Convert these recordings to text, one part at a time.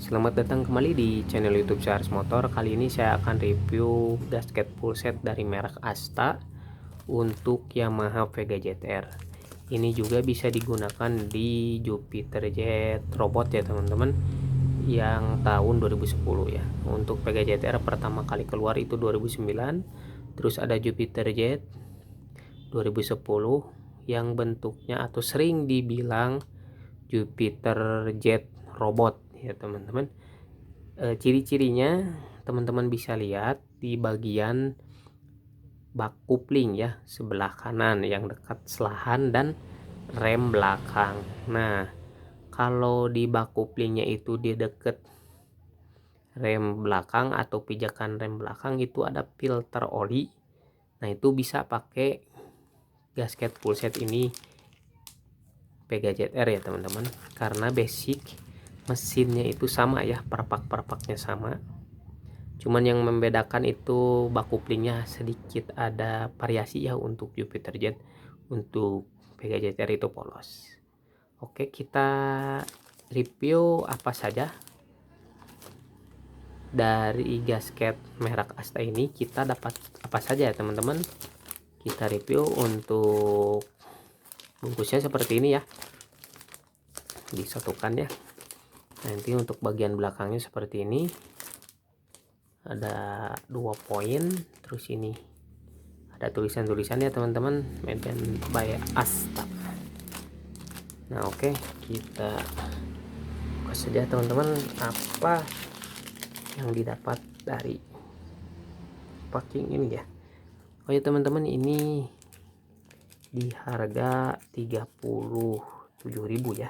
Selamat datang kembali di channel YouTube Syahris Motor. Kali ini saya akan review gasket full set dari merek Asta untuk Yamaha Vega ZR. Ini juga bisa digunakan di Jupiter Jet Robot ya teman-teman, yang tahun 2010 ya. Untuk Vega ZR pertama kali keluar itu 2009. Terus ada Jupiter Jet 2010 yang bentuknya atau sering dibilang Jupiter Jet Robot ya teman-teman. Ciri-cirinya teman-teman bisa lihat di bagian bak kupling ya, sebelah kanan yang dekat selahan dan rem belakang. Nah, kalau di bak kuplingnya itu di dekat rem belakang atau pijakan rem belakang itu ada filter oli. Nah, itu bisa pakai gasket full set ini Vega ZR ya teman-teman, karena basic mesinnya itu sama ya, perpak-perpaknya sama. Cuman yang membedakan itu bak kuplingnya sedikit ada variasi ya untuk Jupiter Jet. Untuk Vega ZR itu polos. Oke, kita review apa saja dari gasket merek Asta ini. Kita dapat apa saja ya teman-teman. Kita review untuk bungkusnya seperti ini ya, disatukan ya. Nanti untuk bagian belakangnya seperti ini, ada 2 poin. Terus ini ada tulisan-tulisannya teman-teman, made by Asta. Nah oke, kita buka saja teman-teman apa yang didapat dari packing ini ya. Oh ya teman-teman, ini di harga 37.000 ya.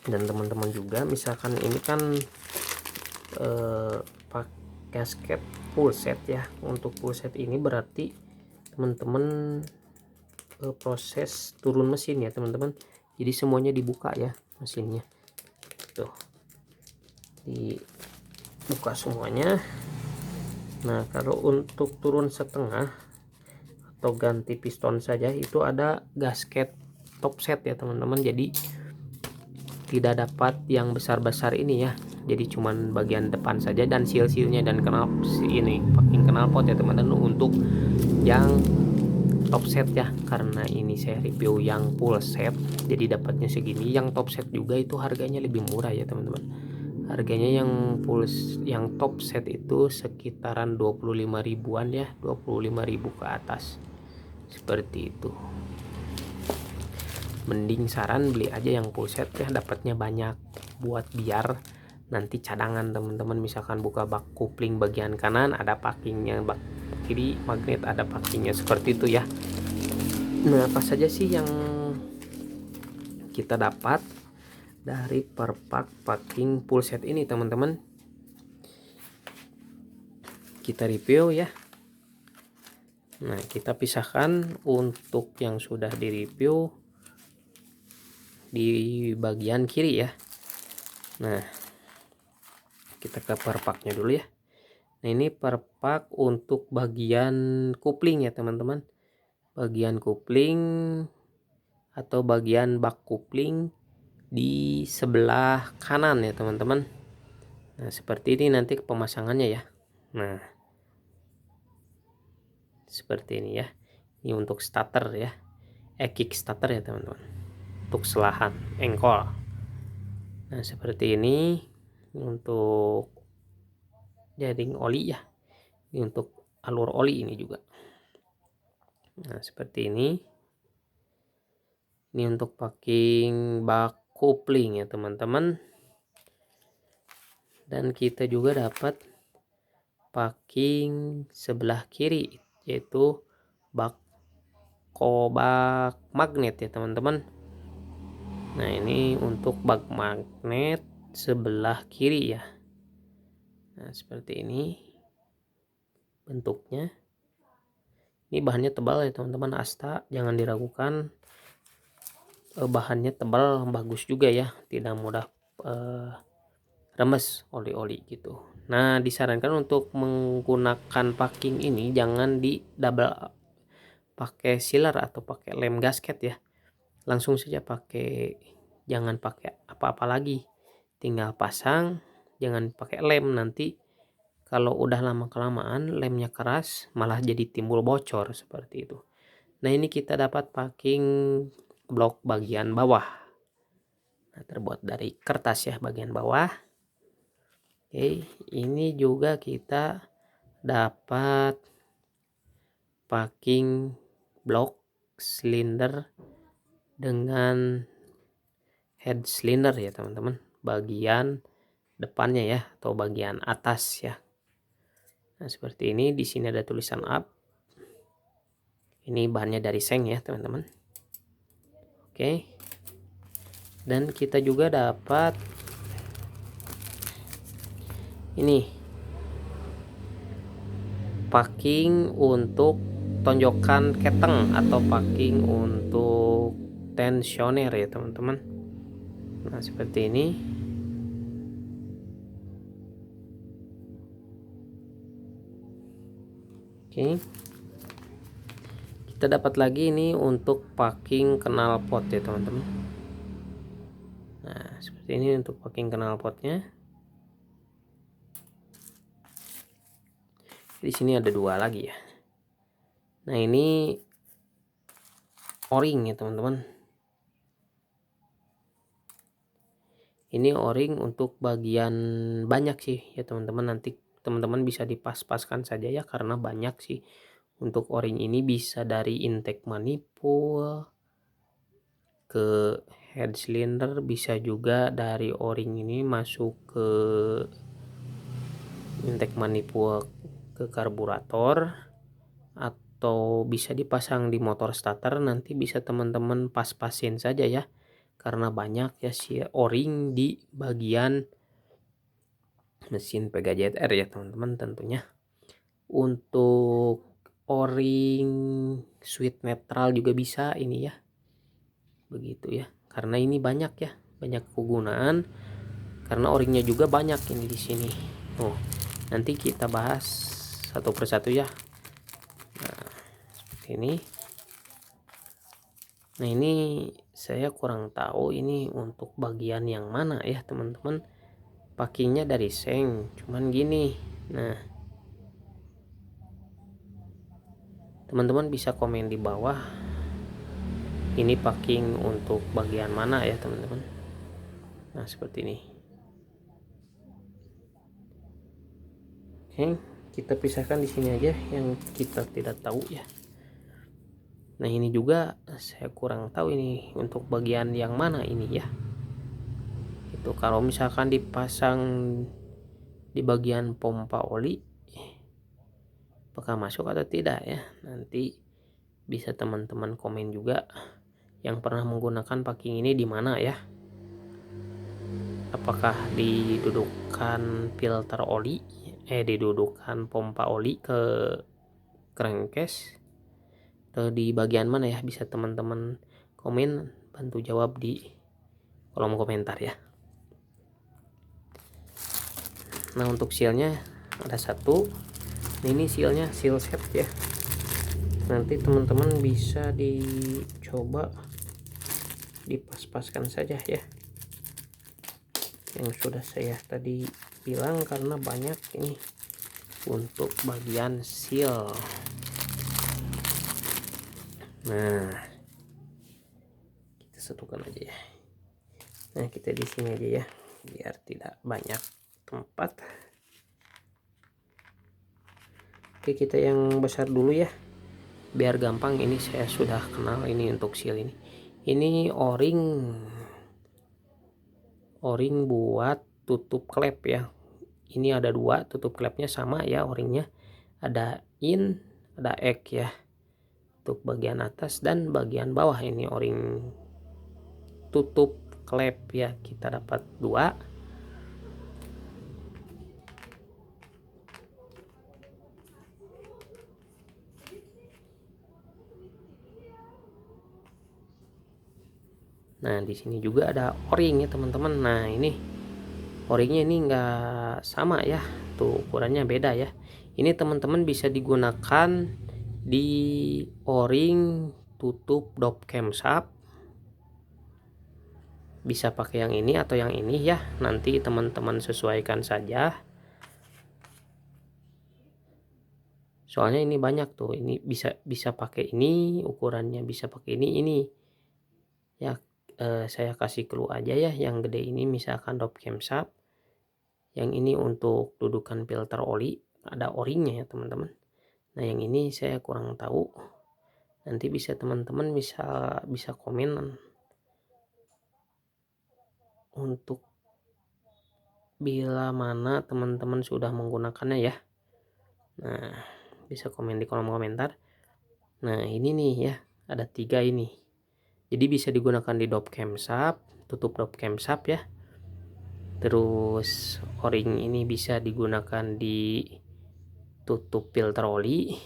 Dan teman-teman juga misalkan ini kan pakai gasket full set ya. Untuk full set ini berarti teman-teman proses turun mesin ya teman-teman. Jadi semuanya dibuka ya mesinnya, tuh dibuka semuanya. Nah kalau untuk turun setengah atau ganti piston saja itu ada gasket top set ya teman-teman. Jadi tidak dapat yang besar-besar ini ya, jadi cuman bagian depan saja dan seal-sealnya dan knalpot ini packing knalpot ya teman-teman untuk yang top set ya. Karena ini saya review yang full set jadi dapatnya segini. Yang top set juga itu harganya lebih murah ya teman-teman. Harganya yang full yang top set itu sekitaran 25 ribuan ya, 25.000 ke atas seperti itu. Mending saran beli aja yang full set ya, dapatnya banyak, buat biar nanti cadangan teman-teman. Misalkan buka bak kupling bagian kanan ada packingnya, bak kiri magnet ada packingnya, seperti itu ya. Nah apa saja sih yang kita dapat dari perpak packing full set ini teman-teman, kita review ya. Nah kita pisahkan untuk yang sudah direview di bagian kiri ya. Nah kita ke perpaknya dulu ya. Nah ini perpak untuk bagian kupling ya teman-teman, bagian kupling atau bagian bak kupling di sebelah kanan ya teman-teman. Nah seperti ini nanti pemasangannya ya. Nah seperti ini ya. Ini untuk starter ya, kick starter ya teman-teman, untuk selahan engkol. Nah seperti ini untuk jaring oli ya, ini untuk alur oli ini juga. Nah seperti ini untuk packing bak kopling ya teman-teman. Dan kita juga dapat packing sebelah kiri, yaitu bak magnet ya teman-teman. Nah ini untuk bak magnet sebelah kiri ya. Nah seperti ini bentuknya. Ini bahannya tebal ya teman-teman, Asta, jangan diragukan. Bahannya tebal, bagus juga ya, tidak mudah remes oli-oli gitu. Nah disarankan untuk menggunakan packing ini jangan di double pakai sealer atau pakai lem gasket ya, langsung saja pakai, jangan pakai apa-apa lagi, tinggal pasang, jangan pakai lem, nanti kalau udah lama kelamaan lemnya keras malah jadi timbul bocor seperti itu. Nah, ini kita dapat packing blok bagian bawah. Nah, terbuat dari kertas ya bagian bawah. Oke, ini juga kita dapat packing blok silinder dengan head silinder ya teman-teman, bagian depannya ya atau bagian atas ya. Nah, seperti ini. Di sini ada tulisan up. Ini bahannya dari seng ya teman-teman. Oke. Dan kita juga dapat ini packing untuk tonjokan keteng atau packing untuk tensioner ya teman-teman. Nah, seperti ini. Oke. Kita dapat lagi ini untuk packing knalpot ya teman-teman. Nah, seperti ini untuk packing knalpotnya. Di sini ada 2 lagi ya. Nah, ini o-ring ya teman-teman. Ini o-ring untuk bagian banyak sih ya teman-teman. Nanti teman-teman bisa dipas-paskan saja ya, karena banyak sih. Untuk o-ring ini bisa dari intake manifold ke head cylinder, bisa juga dari o-ring ini masuk ke intake manifold ke karburator, atau bisa dipasang di motor starter. Nanti bisa teman-teman pas-pasin saja ya, karena banyak ya si o-ring di bagian mesin Pega ZR ya teman-teman tentunya. Untuk o-ring switch netral juga bisa ini ya, begitu ya, karena ini banyak ya, banyak kegunaan karena o-ringnya juga banyak ini di sini. Nanti kita bahas satu persatu ya. Nah, seperti ini. Nah, ini saya kurang tahu ini untuk bagian yang mana ya teman-teman. Packingnya dari seng, cuman gini. Nah, teman-teman bisa komen di bawah ini packing untuk bagian mana ya teman-teman. Nah, seperti ini. Oke, kita pisahkan di sini aja yang kita tidak tahu ya. Nah, ini juga saya kurang tahu ini untuk bagian yang mana ini ya. Itu kalau misalkan dipasang di bagian pompa oli, apakah masuk atau tidak ya, nanti bisa teman-teman komen juga yang pernah menggunakan packing ini di mana ya. Apakah didudukan filter oli, didudukan pompa oli ke crankcase, atau di bagian mana ya, bisa teman-teman komen, bantu jawab di kolom komentar ya. Nah, untuk sealnya ada 1. Ini sealnya seal set ya. Nanti teman-teman bisa dicoba dipas-paskan saja ya, yang sudah saya tadi bilang, karena banyak ini untuk bagian seal. Nah, kita satukan aja ya. Nah, kita di sini aja ya, biar tidak banyak tempat. Oke, kita yang besar dulu ya, biar gampang. Ini saya sudah kenal ini untuk seal ini. Ini o-ring buat tutup klep ya. Ini ada 2 tutup klepnya sama ya o-ringnya. Ada in, ada egg ya. Untuk bagian atas dan bagian bawah ini o-ring tutup klep ya. Kita dapat 2. Nah, di sini juga ada o-ring ya teman-teman. Nah, ini o-ringnya ini enggak sama ya, tuh ukurannya beda ya. Ini teman-teman bisa digunakan di o-ring tutup dop camshaft bisa pakai yang ini atau yang ini ya, nanti teman-teman sesuaikan saja. Soalnya ini banyak tuh, ini bisa pakai ini ukurannya, bisa pakai ini ya. Saya kasih clue aja ya, yang gede ini misalkan dop camshaft, yang ini untuk dudukan filter oli, ada O-ringnya ya teman-teman. Nah yang ini saya kurang tahu, nanti bisa teman-teman bisa komen untuk bila mana teman-teman sudah menggunakannya ya. Nah bisa komen di kolom komentar. Nah ini nih ya, ada 3 ini, jadi bisa digunakan di dop camshaft, tutup dop camshaft ya. Terus O-ring ini bisa digunakan di tutup filter oli,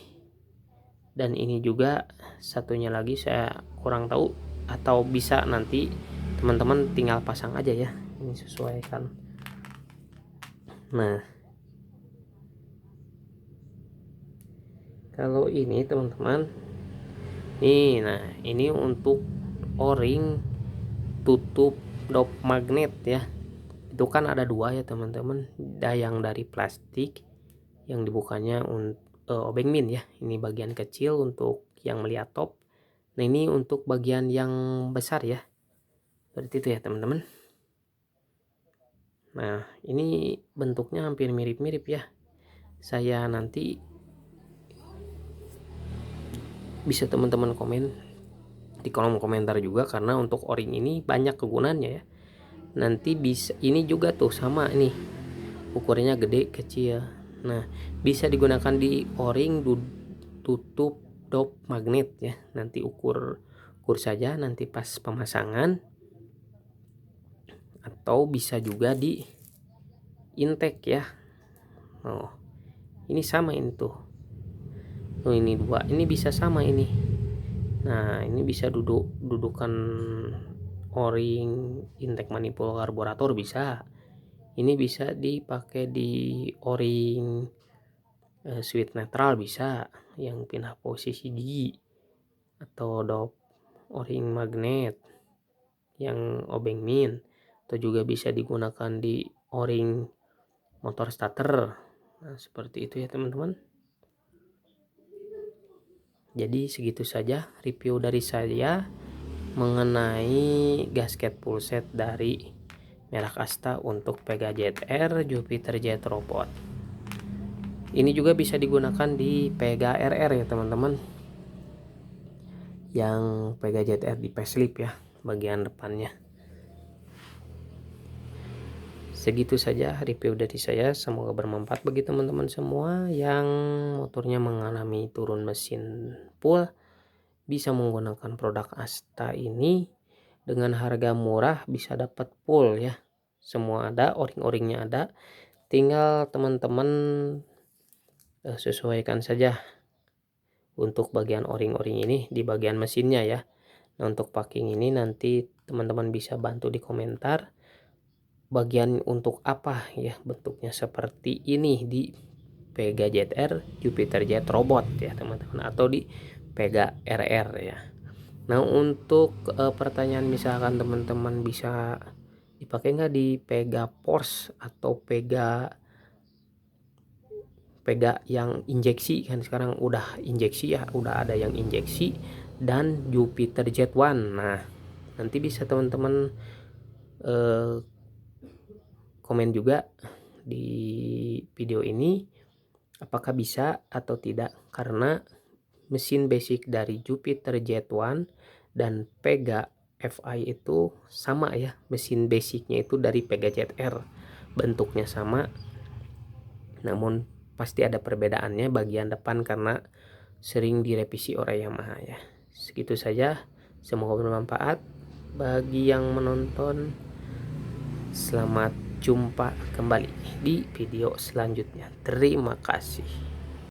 dan ini juga satunya lagi saya kurang tahu, atau bisa nanti teman-teman tinggal pasang aja ya, ini sesuaikan. Nah kalau ini teman-teman nih, nah ini untuk O-ring tutup dop magnet ya. Itu kan ada 2 ya teman-teman, ada yang dari plastik yang dibukanya obeng min ya, ini bagian kecil untuk yang melihat top. Nah ini untuk bagian yang besar ya, seperti itu ya teman-teman. Nah ini bentuknya hampir mirip-mirip ya, saya nanti bisa teman-teman komen di kolom komentar juga, karena untuk O-ring ini banyak kegunaannya ya. Nanti bisa ini juga tuh sama nih, ukurannya gede kecil. Nah bisa digunakan di O-ring tutup dop magnet ya, nanti ukur saja nanti pas pemasangan, atau bisa juga di intake ya. Oh ini sama ini tuh, oh ini 2 ini bisa sama ini. Nah ini bisa dudukan O-ring intake manifold karburator bisa. Ini bisa dipakai di O-ring switch netral bisa, yang pindah posisi gigi, atau dop O-ring magnet yang obeng min, atau juga bisa digunakan di O-ring motor starter. Nah seperti itu ya teman-teman. Jadi segitu saja review dari saya mengenai gasket full set dari merek Asta untuk Pega ZR Jupiter Jet Robot. Ini juga bisa digunakan di Pega RR ya teman-teman, yang Pega ZR di facelift ya bagian depannya. Segitu saja review dari saya, semoga bermanfaat bagi teman-teman semua yang motornya mengalami turun mesin full. Bisa menggunakan produk Asta ini dengan harga murah, bisa dapat full ya, semua ada, O-ring-O-ringnya ada, tinggal teman-teman sesuaikan saja untuk bagian O-ring-O-ring ini di bagian mesinnya ya. Nah untuk packing ini nanti teman-teman bisa bantu di komentar bagian untuk apa ya, bentuknya seperti ini di Pega ZR Jupiter Jet Robot ya teman-teman, atau di Pega RR ya. Nah untuk pertanyaan misalkan teman-teman bisa dipakai nggak di Pega Force atau Pega yang injeksi, kan sekarang udah injeksi ya, udah ada yang injeksi, dan Jupiter Jet One. Nah nanti bisa teman-teman komen juga di video ini apakah bisa atau tidak, karena mesin basic dari Jupiter Jet One dan Pega FI itu sama ya, mesin basicnya itu dari Pega ZR, bentuknya sama, namun pasti ada perbedaannya bagian depan karena sering direvisi oleh Yamaha ya. Segitu saja, semoga bermanfaat bagi yang menonton. Selamat jumpa kembali di video selanjutnya. Terima kasih.